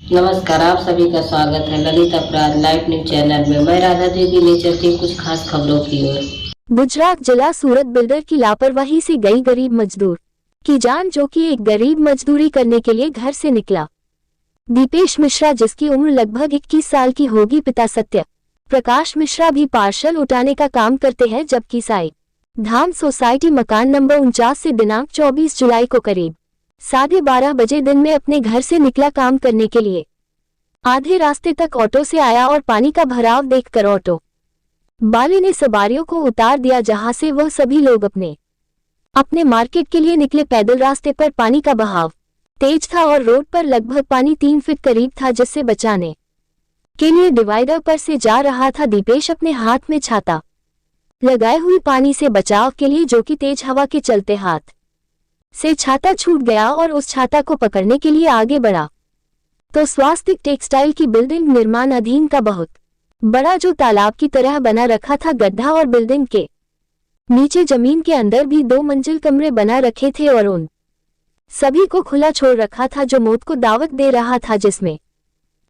नमस्कार, आप सभी का स्वागत है ललित अपराध लाइव न्यूज चैनल में। मैं राधा देवी ले चलती हूँ कुछ खास खबरों की ओर। गुजरात जिला सूरत बिल्डर की लापरवाही से गई गरीब मजदूर की जान, जो कि एक गरीब मजदूरी करने के लिए घर से निकला। दीपेश मिश्रा, जिसकी उम्र लगभग 21 साल की होगी, पिता सत्य प्रकाश मिश्रा भी पार्सल उठाने का काम करते हैं, जबकि साई धाम सोसाइटी मकान नंबर 49 से दिनांक 24 जुलाई को करीब 12:30 बजे दिन में अपने घर से निकला काम करने के लिए। आधे रास्ते तक ऑटो से आया और पानी का भराव देखकर ऑटो वाले ने सवारियों को उतार दिया, जहां से वह सभी लोग अपने मार्केट के लिए निकले। पैदल रास्ते पर पानी का बहाव तेज था और रोड पर लगभग पानी 3 फीट करीब था, जिससे बचाने के लिए डिवाइडर पर से जा रहा था। दीपेश अपने हाथ में छाता लगाए हुए पानी से बचाव के लिए, जो कि तेज हवा के चलते हाथ से छाता छूट गया और उस छाता को पकड़ने के लिए आगे बढ़ा तो स्वास्थ्य टेक्सटाइल की बिल्डिंग निर्माण अधीन का बहुत बड़ा जो तालाब की तरह बना रखा था गड्ढा, और बिल्डिंग के नीचे जमीन के अंदर भी 2 मंजिल कमरे बना रखे थे और उन सभी को खुला छोड़ रखा था, जो मौत को दावत दे रहा था, जिसमें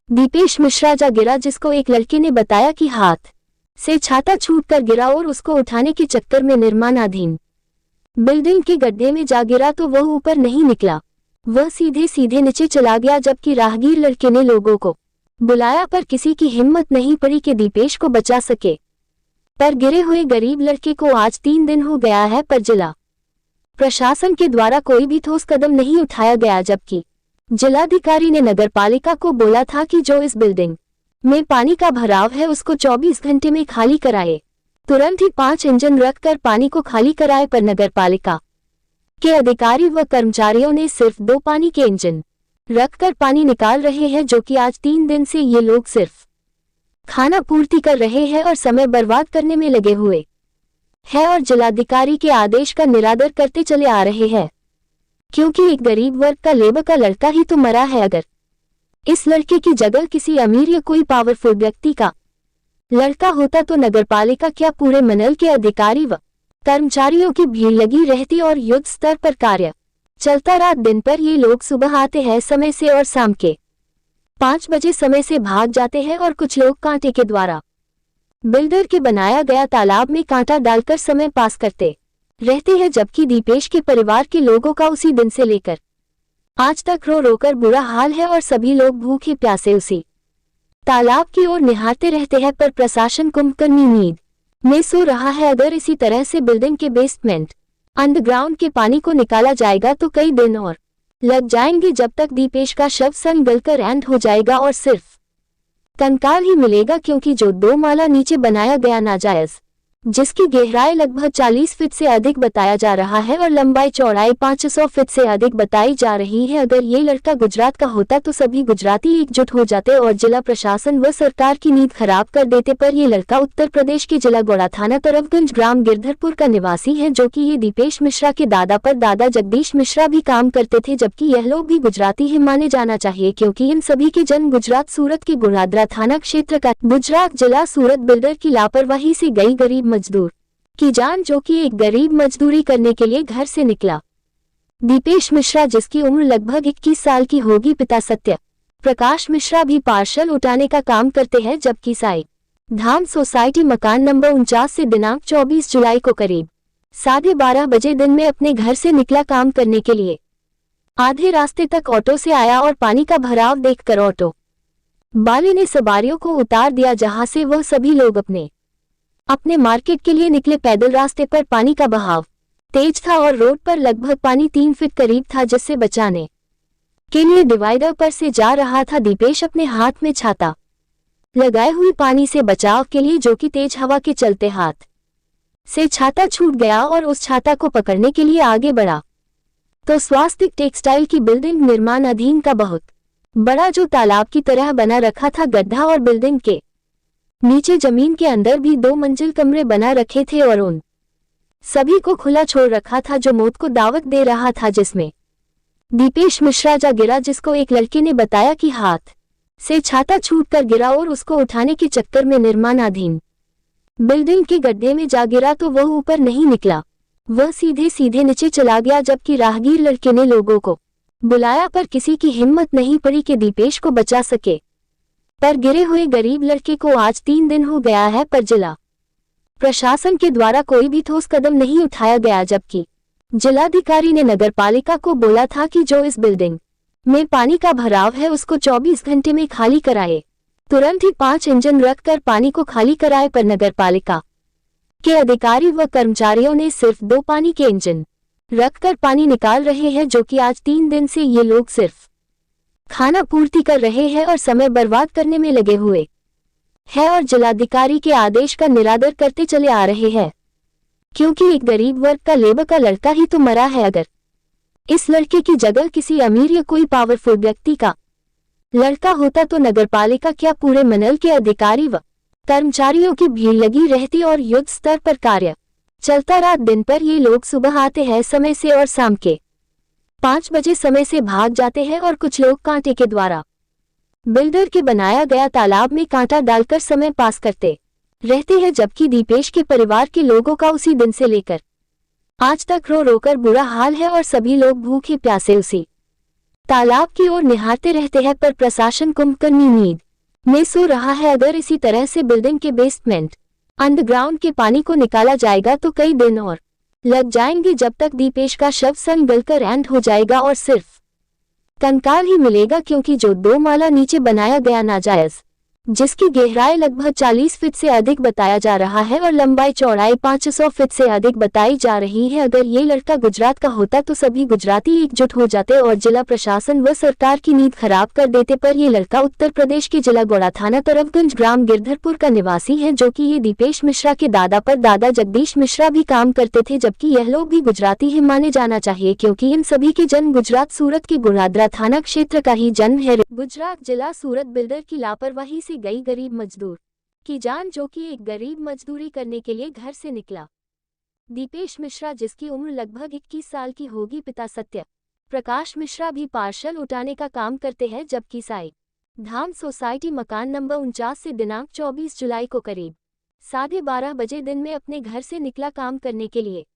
दीपेश मिश्रा जा गिरा, जिसको एक लड़के ने बताया कि हाथ से छाता छूटकर गिरा और उसको उठाने के चक्कर में निर्माणाधीन बिल्डिंग के गड्ढे में जा गिरा तो वह ऊपर नहीं निकला, वह सीधे सीधे नीचे चला गया। जबकि राहगीर लड़के ने लोगों को बुलाया, पर किसी की हिम्मत नहीं पड़ी कि दीपेश को बचा सके। पर गिरे हुए गरीब लड़के को आज 3 दिन हो गया है, पर जिला प्रशासन के द्वारा कोई भी ठोस कदम नहीं उठाया गया। जबकि जिलाधिकारी ने नगरपालिका को बोला था कि जो इस बिल्डिंग में पानी का भराव है उसको 24 घंटे में खाली कराए। तुरंत ही 5 इंजन रखकर पानी को खाली कराए, पर नगरपालिका के अधिकारी व कर्मचारियों ने सिर्फ 2 पानी के इंजन रखकर पानी निकाल रहे हैं, जो कि आज 3 दिन से ये लोग सिर्फ खाना पूर्ति कर रहे हैं और समय बर्बाद करने में लगे हुए हैं और जिलाधिकारी के आदेश का निरादर करते चले आ रहे हैं, क्योंकि एक गरीब वर्ग का लेबर का लड़का ही तो मरा है। अगर इस लड़के की जगह किसी अमीर या कोई पावरफुल व्यक्ति का लड़का होता तो नगरपालिका क्या पूरे मंडल के अधिकारी व कर्मचारियों की भीड़ लगी रहती और युद्ध स्तर पर कार्य चलता। रात दिन पर ये लोग सुबह आते हैं समय से और शाम के 5 बजे समय से भाग जाते हैं, और कुछ लोग कांटे के द्वारा बिल्डर के बनाया गया तालाब में कांटा डालकर समय पास करते रहते हैं। जबकि दीपेश के परिवार के लोगों का उसी दिन से लेकर आज तक रो रोकर बुरा हाल है और सभी लोग भूखे प्यासे उसी तालाब की ओर निहारते रहते हैं, पर प्रशासन कुंभकर्णी नींद में सो रहा है। अगर इसी तरह से बिल्डिंग के बेसमेंट अंडरग्राउंड के पानी को निकाला जाएगा तो कई दिन और लग जाएंगे, जब तक दीपेश का शव सन गलकर एंड हो जाएगा और सिर्फ कंकाल ही मिलेगा, क्योंकि जो 2 माला नीचे बनाया गया नाजायज, जिसकी गहराई लगभग 40 फीट से अधिक बताया जा रहा है और लंबाई चौड़ाई 500 फीट से अधिक बताई जा रही है। अगर ये लड़का गुजरात का होता तो सभी गुजराती एकजुट हो जाते और जिला प्रशासन व सरकार की नींद खराब कर देते, पर ये लड़का उत्तर प्रदेश के जिला गोड़ा थाना तरफगंज ग्राम गिरधरपुर का निवासी है, जो कि ये दीपेश मिश्रा के दादा पर दादा जगदीश मिश्रा भी काम करते थे। जबकि यह लोग भी गुजराती ही माने जाना चाहिए, क्योंकि इन सभी के जन्म गुजरात सूरत के गोड़ादरा थाना क्षेत्र का। गुजरात जिला सूरत बिल्डर की लापरवाही से गई गरीब मजदूर की जान, जो कि एक गरीब मजदूरी करने के लिए घर से निकला। दीपेश मिश्रा, जिसकी उम्र लगभग 21 साल की होगी, पिता सत्य प्रकाश मिश्रा भी पार्सल उठाने का काम करते हैं, जबकि साई धाम सोसाइटी मकान नंबर 49 से दिनांक 24 जुलाई को करीब 12:30 बजे दिन में अपने घर से निकला काम करने के लिए। आधे रास्ते तक ऑटो से आया और पानी का भराव देखकर ऑटो वाले ने सवारियों को उतार दिया, जहां से वह सभी लोग अपने मार्केट के लिए निकले। पैदल रास्ते पर पानी का बहाव तेज था और रोड पर लगभग पानी 3 फीट करीब था, जिससे बचाने के लिए डिवाइडर पर से जा रहा था। दीपेश अपने हाथ में छाता लगाए हुए पानी से बचाव के लिए, जो कि तेज हवा के चलते हाथ से छाता छूट गया और उस छाता को पकड़ने के लिए आगे बढ़ा तो स्वास्थ्य टेक्सटाइल की बिल्डिंग निर्माण अधीन का बहुत बड़ा जो तालाब की तरह बना रखा था गड्ढा, और बिल्डिंग के नीचे जमीन के अंदर भी 2 मंजिल कमरे बना रखे थे और उन सभी को खुला छोड़ रखा था, जो मौत को दावत दे रहा था, जिसमें दीपेश मिश्रा जा गिरा, जिसको एक लड़के ने बताया कि हाथ से छाता छूटकर गिरा और उसको उठाने के चक्कर में निर्माणाधीन बिल्डिंग के गड्ढे में जा गिरा तो वह ऊपर नहीं निकला, वह सीधे सीधे नीचे चला गया। जबकि राहगीर लड़के ने लोगों को बुलाया पर किसी की हिम्मत नहीं पड़ी कि दीपेश को बचा सके। पर गिरे हुए गरीब लड़के को आज 3 दिन हो गया है पर जिला प्रशासन के द्वारा कोई भी ठोस कदम नहीं उठाया गया, जबकि जिलाधिकारी ने नगरपालिका को बोला था कि जो इस बिल्डिंग में पानी का भराव है उसको 24 घंटे में खाली कराए। तुरंत ही 5 इंजन रखकर पानी को खाली कराए, पर नगरपालिका के अधिकारी व कर्मचारियों ने सिर्फ 2 पानी के इंजन रखकर पानी निकाल रहे हैं, जो कि आज 3 दिन से ये लोग सिर्फ खाना पूर्ति कर रहे हैं और समय बर्बाद करने में लगे हुए हैं और जिलाधिकारी के आदेश का निरादर करते चले आ रहे हैं, क्योंकि एक गरीब वर्ग का लेबर का लड़का ही तो मरा है। अगर इस लड़के की जगह किसी अमीर या कोई पावरफुल व्यक्ति का लड़का होता तो नगरपालिका क्या पूरे मंडल के अधिकारी व कर्मचारियों की भीड़ लगी रहती और युद्ध स्तर पर कार्य चलता। रात दिन पर ये लोग सुबह आते हैं समय से और शाम के 5 बजे समय से भाग जाते हैं, और कुछ लोग कांटे के द्वारा बिल्डर के बनाया गया तालाब में कांटा डालकर समय पास करते रहते हैं, जबकि दीपेश के परिवार के लोगों का उसी दिन से लेकर आज तक रो रोकर बुरा हाल है और सभी लोग भूखे प्यासे उसी तालाब की ओर निहारते रहते हैं। पर प्रशासन कुंभकर्णी नींद में सो रहा है। अगर इसी तरह से बिल्डिंग के बेसमेंट अंडरग्राउंड के पानी को निकाला जाएगा तो कई दिन और लग जाएंगे, जब तक दीपेश का शव सन गलकर एंड हो जाएगा और सिर्फ कंकाल ही मिलेगा, क्योंकि जो 2 माला नीचे बनाया गया नाजायज, जिसकी गहराई लगभग 40 फीट से अधिक बताया जा रहा है और लंबाई चौड़ाई 500 फीट से अधिक बताई जा रही है। अगर ये लड़का गुजरात का होता तो सभी गुजराती एकजुट हो जाते और जिला प्रशासन व सरकार की नींद खराब कर देते, पर ये लड़का उत्तर प्रदेश के जिला गोड़ा थाना तरफगंज ग्राम गिरधरपुर का निवासी है, जो कि ये दीपेश मिश्रा के दादा पर दादा जगदीश मिश्रा भी काम करते थे, जबकि यह लोग भी गुजराती ही माने जाना चाहिए, क्योंकि इन सभी के जन्म गुजरात सूरत के गुणाद्रा थाना क्षेत्र का ही जन्म है। गुजरात जिला सूरत बिल्डर की लापरवाही से गई गरीब मजदूर की जान, जो कि एक गरीब मजदूरी करने के लिए घर से निकला। दीपेश मिश्रा, जिसकी उम्र लगभग 21 साल की होगी, पिता सत्य प्रकाश मिश्रा भी पार्सल उठाने का काम करते हैं, जबकि साई धाम सोसाइटी मकान नंबर 49 से दिनांक 24 जुलाई को करीब 12:30 बजे दिन में अपने घर से निकला काम करने के लिए।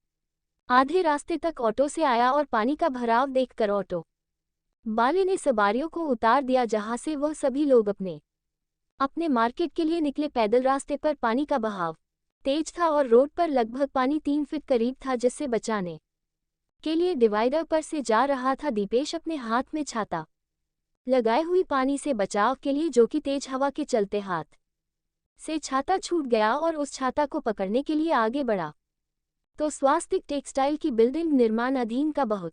आधे रास्ते तक ऑटो से आया और पानी का भराव देखकर ऑटो वाले ने सवारियों को उतार दिया, जहां से वह सभी लोग अपने मार्केट के लिए निकले। पैदल रास्ते पर पानी का बहाव तेज था और रोड पर लगभग पानी 3 फीट करीब था, जिससे बचाने के लिए डिवाइडर पर से जा रहा था। दीपेश अपने हाथ में छाता लगाए हुई पानी से बचाव के लिए, जो कि तेज हवा के चलते हाथ से छाता छूट गया और उस छाता को पकड़ने के लिए आगे बढ़ा तो स्वास्तिक टेक्सटाइल की बिल्डिंग निर्माण अधीन का बहुत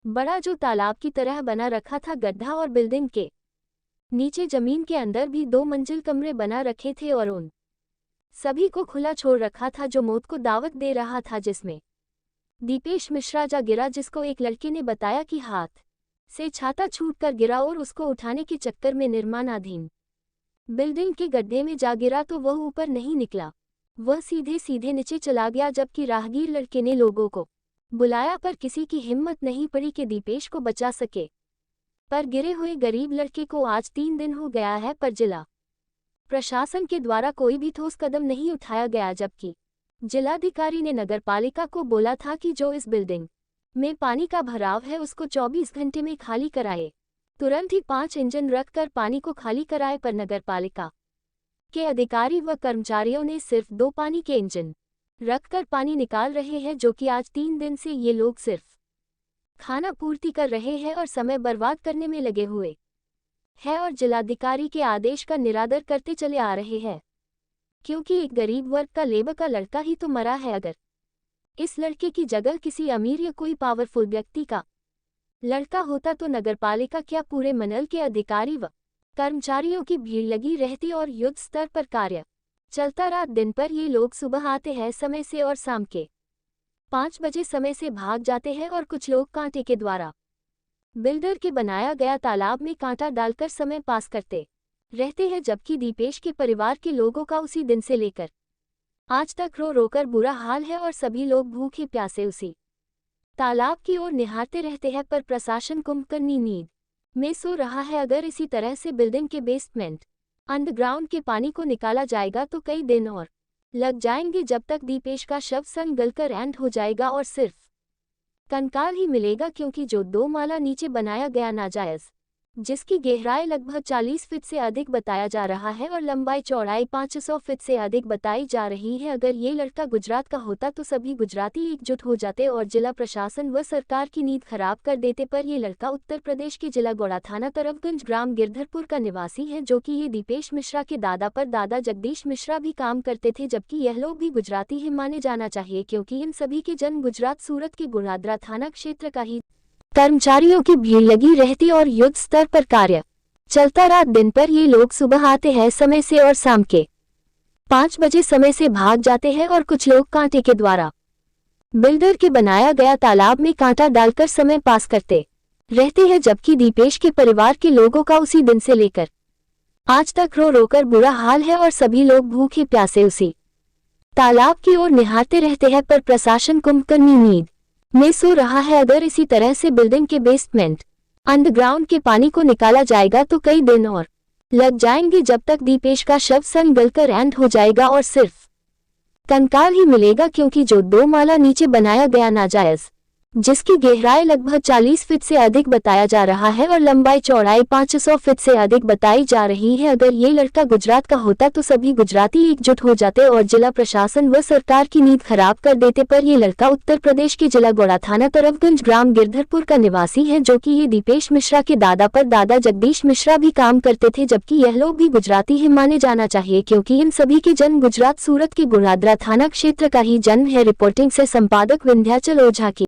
बड़ा जो तालाब की तरह बना रखा था गड्ढा, और बिल्डिंग के नीचे जमीन के अंदर भी 2 मंजिल कमरे बना रखे थे और उन सभी को खुला छोड़ रखा था, जो मौत को दावत दे रहा था, जिसमें दीपेश मिश्रा जा गिरा, जिसको एक लड़के ने बताया कि हाथ से छाता छूटकर गिरा और उसको उठाने के चक्कर में निर्माणाधीन बिल्डिंग के गड्ढे में जा गिरा तो वह ऊपर नहीं निकला, वह सीधे सीधे नीचे चला गया, जबकि राहगीर लड़के ने लोगों को बुलाया पर किसी की हिम्मत नहीं पड़ी कि दीपेश को बचा सके। पर गिरे हुए गरीब लड़के को आज 3 दिन हो गया है, पर जिला प्रशासन के द्वारा कोई भी ठोस कदम नहीं उठाया गया, जबकि जिलाधिकारी ने नगरपालिका को बोला था कि जो इस बिल्डिंग में पानी का भराव है उसको 24 घंटे में खाली कराए। तुरंत ही 5 इंजन रखकर पानी को खाली कराए, पर नगरपालिका के अधिकारी व कर्मचारियों ने सिर्फ 2 पानी के इंजन रखकर पानी निकाल रहे हैं, जो कि आज 3 दिन से ये लोग सिर्फ खाना पूर्ति कर रहे हैं और समय बर्बाद करने में लगे हुए हैं और जिलाधिकारी के आदेश का निरादर करते चले आ रहे हैं, क्योंकि एक गरीब वर्ग का लेबर का लड़का ही तो मरा है। अगर इस लड़के की जगह किसी अमीर या कोई पावरफुल व्यक्ति का लड़का होता तो नगरपालिका क्या पूरे मंडल के अधिकारी व कर्मचारियों की भीड़ लगी रहती और युद्ध स्तर पर कार्य चलता। रात दिन पर ये लोग सुबह आते हैं समय से और शाम के 5 बजे समय से भाग जाते हैं, और कुछ लोग कांटे के द्वारा बिल्डर के बनाया गया तालाब में कांटा डालकर समय पास करते रहते हैं, जबकि दीपेश के परिवार के लोगों का उसी दिन से लेकर आज तक रो रोकर बुरा हाल है और सभी लोग भूखे प्यासे उसी तालाब की ओर निहारते रहते हैं। पर प्रशासन कुंभकर्णी नींद में सो रहा है। अगर इसी तरह से बिल्डिंग के बेसमेंट अंडरग्राउंड के पानी को निकाला जाएगा तो कई दिन और लग जाएंगे, जब तक दीपेश का शव सन गलकर एंड हो जाएगा और सिर्फ कंकाल ही मिलेगा क्योंकि जो 2 माला नीचे बनाया गया नाजायज, जिसकी गहराई लगभग 40 फीट से अधिक बताया जा रहा है और लंबाई चौड़ाई 500 फीट से अधिक बताई जा रही है। अगर ये लड़का गुजरात का होता तो सभी गुजराती एकजुट हो जाते और जिला प्रशासन व सरकार की नींद खराब कर देते, पर ये लड़का उत्तर प्रदेश के जिला गौड़ा थाना तरफगंज ग्राम गिरधरपुर का निवासी है, जो कि ये दीपेश मिश्रा के दादा पर दादा जगदीश मिश्रा भी काम करते थे, जबकि यह लोग भी गुजराती ही माने जाना चाहिए क्योंकि इन सभी के जन्म गुजरात सूरत के गुणाद्रा थाना क्षेत्र का ही। कर्मचारियों की भीड़ लगी रहती और युद्ध स्तर पर कार्य चलता। रात दिन पर ये लोग सुबह आते हैं समय से और शाम के 5 बजे समय से भाग जाते हैं और कुछ लोग कांटे के द्वारा बिल्डर के बनाया गया तालाब में कांटा डालकर समय पास करते रहते हैं, जबकि दीपेश के परिवार के लोगों का उसी दिन से लेकर आज तक रो रोकर बुरा हाल है और सभी लोग भूखे प्यासे उसी तालाब की ओर निहारते रहते हैं, पर प्रशासन कुंभकर्णी नींद में सो रहा है। अगर इसी तरह से बिल्डिंग के बेसमेंट अंडरग्राउंड के पानी को निकाला जाएगा तो कई दिन और लग जाएंगे, जब तक दीपेश का शव सन गलकर एंड हो जाएगा और सिर्फ कंकाल ही मिलेगा क्योंकि जो 2 माला नीचे बनाया गया नाजायज, जिसकी गहराई लगभग 40 फीट से अधिक बताया जा रहा है और लंबाई चौड़ाई 500 फीट से अधिक बताई जा रही है। अगर ये लड़का गुजरात का होता तो सभी गुजराती एकजुट हो जाते और जिला प्रशासन व सरकार की नींद खराब कर देते, पर ये लड़का उत्तर प्रदेश के जिला गौड़ा थाना तरफगंज ग्राम गिरधरपुर का निवासी है, जो कि ये दीपेश मिश्रा के दादा पर दादा जगदीश मिश्रा भी काम करते थे, जबकि यह लोग भी गुजराती ही माने जाना चाहिए क्योंकि इन सभी के जन्म गुजरात सूरत के गुणाद्रा थाना क्षेत्र का ही जन्म है। रिपोर्टिंग से संपादक विंध्याचल ओझा की।